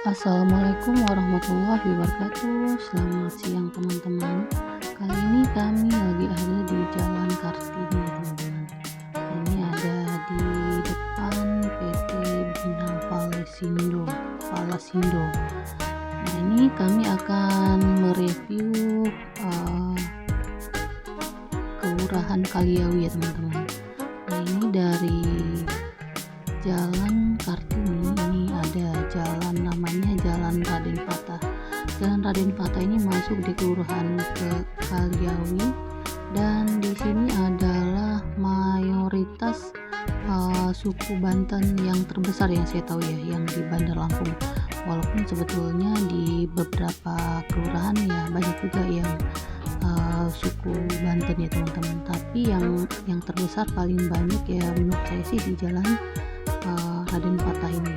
Assalamualaikum warahmatullahi wabarakatuh. Selamat siang teman-teman. Kali ini kami lagi ada di Jalan Kartini teman-teman. Ini ada di depan PT Bina Valasindo. Nah, ini kami akan mereview Kelurahan Kaliawi ya teman-teman. Nah, ini dari Jalan Kartini ini ada jalan namanya Jalan Raden Fatah. Jalan Raden Fatah ini masuk di Kelurahan Kaliawi dan di sini adalah mayoritas suku Banten yang terbesar yang saya tahu ya, yang di Bandar Lampung. Walaupun sebetulnya di beberapa kelurahan ya banyak juga yang suku Banten ya teman-teman. Tapi yang terbesar paling banyak ya menurut saya sih di Jalan Raden Fatah ini.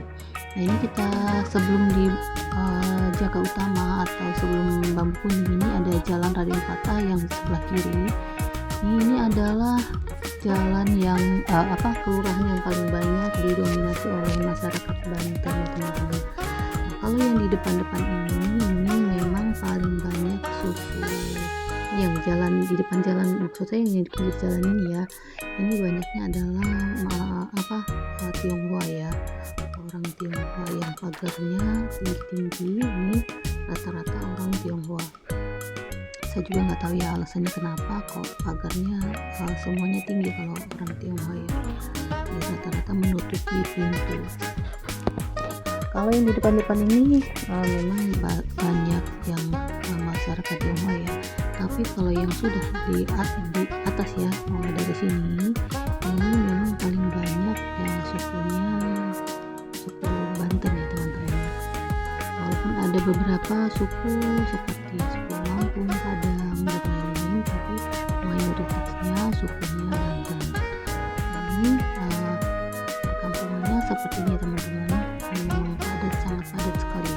Nah, ini kita sebelum di Jaka Utama atau sebelum Bambu Kuning ini ada Jalan Raden Fatah yang sebelah kiri. Ini adalah jalan yang kelurahan yang paling banyak didominasi oleh masyarakat Banten ya teman-teman. Nah, kalau yang di depan-depan ini memang paling banyak suku yang jalan di depan jalan, maksud saya yang di pinggir jalan ini ya, ini banyaknya adalah Tionghoa ya, orang Tionghoa yang pagarnya tinggi-tinggi. Ini rata-rata orang Tionghoa. Saya juga nggak tahu ya alasannya kenapa kok pagarnya semuanya tinggi kalau orang Tionghoa ya, rata-rata menutupi pintu. Kalau yang di depan-depan ini memang banyak yang masyarakat Tionghoa ya. Tapi kalau yang sudah di atas ya, mulai dari sini, ini memang paling banyak yang sukunya suku Banten ya teman-teman. Walaupun ada beberapa suku seperti suku Lampung, Padang, dan lain-lain, tapi mayoritasnya sukunya Banten. Ini perkampungannya seperti ini teman-teman, memang padat, sangat padat sekali.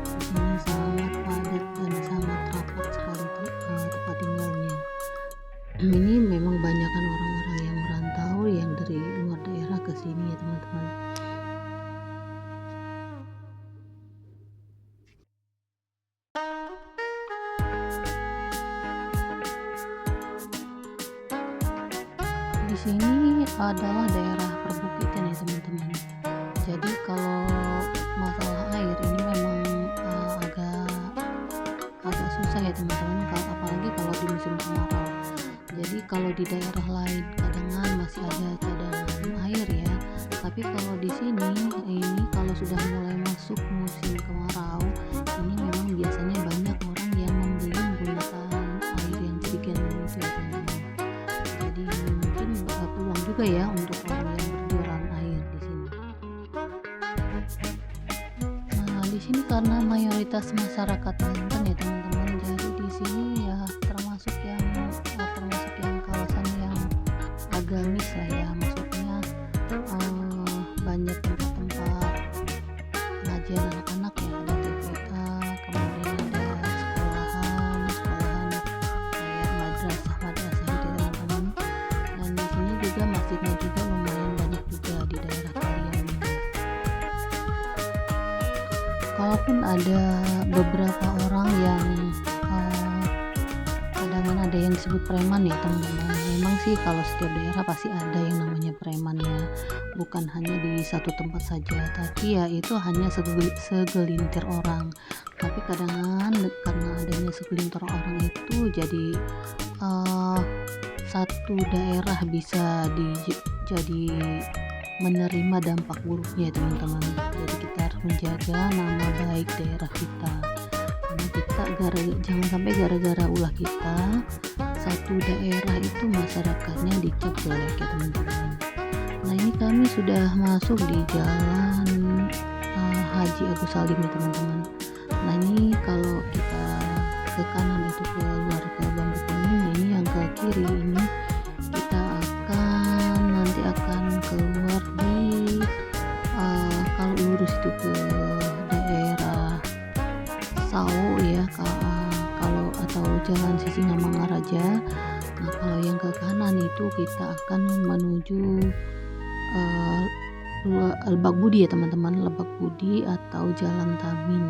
Di sini sangat padat dan sangat rapat sekali tempat tinggalnya. Ini memang banyakkan orang-orang yang merantau yang dari luar daerah ke sini ya teman-teman. Di sini adalah daerah perbukitan ya teman-teman. Jadi kalau masalah air ini memang agak susah ya teman-teman, apalagi kalau di musim kemarau. Jadi kalau di daerah lain kadang masih ada cadangan air ya, tapi kalau di sini ini kalau sudah mulai masuk musim kemarau ini memang biasanya banyak orang yang membeli menggunakan air yang jerigen itu ya teman-teman. Jadi mungkin peluang juga ya untuk orang yang berjualan air di sini. Nah, di sini karena mayoritas masyarakat Banten ya teman-teman, jadi di sini ya termasuk yang kawasan yang agamis lah ya, maksudnya banyak tempat-tempat pengajian anak-anak ya, ada TPA, kemudian ada sekolahan kayak madrasah gitu ya teman-teman. Dan di sini juga masjidnya juga lumayan banyak juga di daerah kalian ini. Kalaupun ada beberapa orang yang kadang ada yang disebut preman ya teman-teman. Memang sih kalau setiap daerah pasti ada yang namanya preman ya, bukan hanya di satu tempat saja, tapi ya itu hanya segelintir orang. Tapi kadang karena adanya segelintir orang itu jadi satu daerah bisa jadi menerima dampak buruknya ya teman-teman. Jadi kita harus menjaga nama baik daerah kita, karena kita jangan sampai gara-gara ulah kita satu daerah itu masyarakatnya dicap jelek ya teman-teman. Nah, ini kami sudah masuk di Jalan Haji Agus Salim ya teman-teman. Nah, ini kalau kita ke kanan itu keluar ke Bambu Kuning, ini yang ke kiri ini kita nanti akan keluar di kalau lurus itu ke daerah Sawo ya, kalau atau Jalan Sisingamangaraja. Nah, kalau yang ke kanan itu kita akan menuju Lebak Budi ya teman-teman, Lebak Budi atau Jalan Tamin.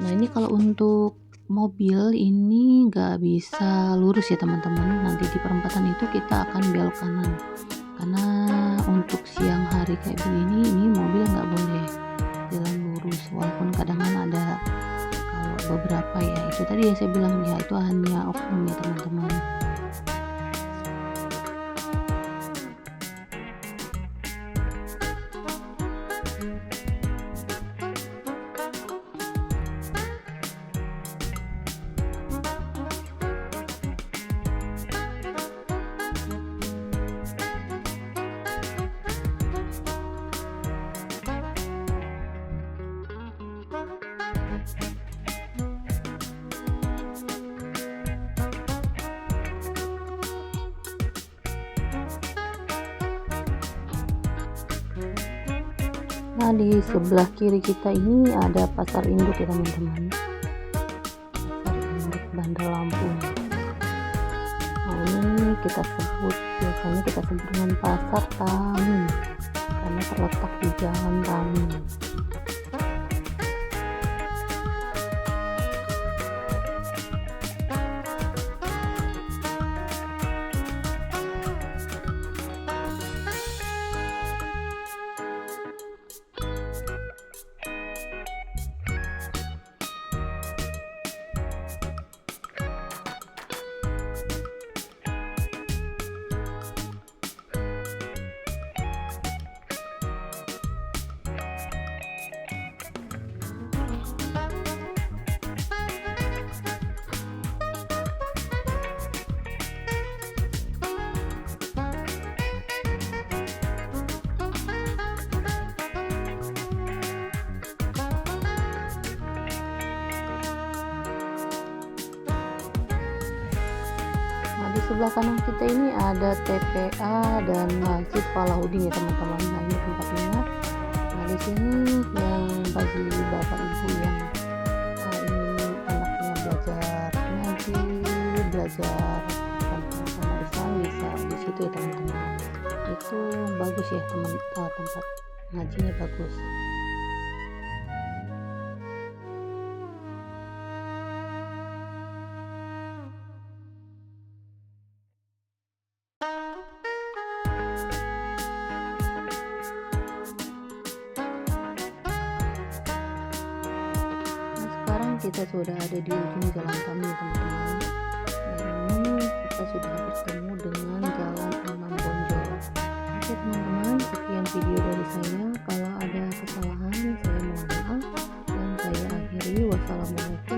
Nah ini kalau untuk mobil ini nggak bisa lurus ya teman-teman, nanti di perempatan itu kita akan belok kanan, karena untuk siang hari kayak begini ini mobil nggak boleh jalan lurus, walaupun kadang ada kalau beberapa ya, itu tadi ya saya bilang ya, itu hanya oknum ya teman-teman. Nah di sebelah kiri kita ini ada pasar induk ya teman-teman, pasar induk Bandar Lampung. Nah ini biasanya kita sebut dengan pasar Tamin karena terletak di Jalan Tamin. Di sebelah kanan kita ini ada TPA dan Masjid Palahuddin ya teman-teman. Nah ini tempatnya. Nah di sini yang bagi bapak ibu yang ingin anaknya belajar ngaji, belajar tentang Islam, bisa di situ ya teman-teman. Itu bagus ya tempat ngajinya bagus. Kita sudah ada di ujung Jalan Tamin teman-teman, dan ini kita sudah bertemu dengan Jalan Imam Bonjol. Oke teman-teman, sekian video dari saya. Kalau ada kesalahan saya mohon maaf, dan saya akhiri. Wassalamualaikum